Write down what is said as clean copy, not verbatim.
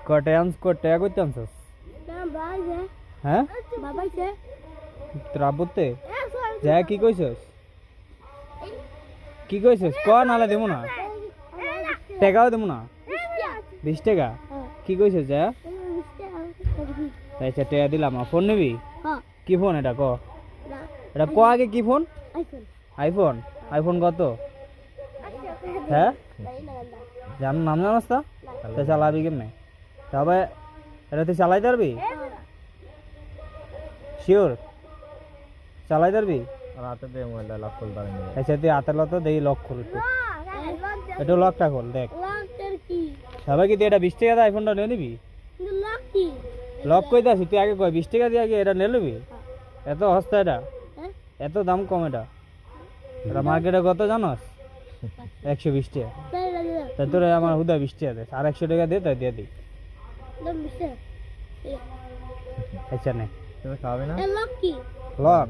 কটে করতে আনছস হ্যাঁ তোর আব্বুতে যা কি কইছস ক নালে দেবো না টাকাও দেবো না 20 টাকা কি কইছস যা আচ্ছা টাকা দিলাম ফোন নিবি কি ফোন এটা ক এটা ক আগে কি ফোন আইফোন কত হ্যাঁ নাম জানাস তো চালাবি কেমনে তবে এটা তুই চালাইতে পারবি শিওর চালাইতে পারবি রাতে দে মোবাইল লক খুল দাঁড়িয়ে নিয়ে আচ্ছা তুই হাতের লতো দেখি লক খুল একটু লকটা খোল দেখ সবাই কি তুই এটা 20 টাকা দিয়ে আইফোনটা নিয়ে নিবি লক কই দাস তুই আগে কয় 20 টাকা দিয়ে আগে এটা নিয়ে নিবি এত সস্তা এটা এত দাম কম এটা এটা মার্কেটে কত জানোস 120 টাকা তাই তোর আমার হুদা 20 টাকা দে আর 100 টাকা দে তাই দিয়ে দিই আচ্ছা নে তুমি খাবে না লক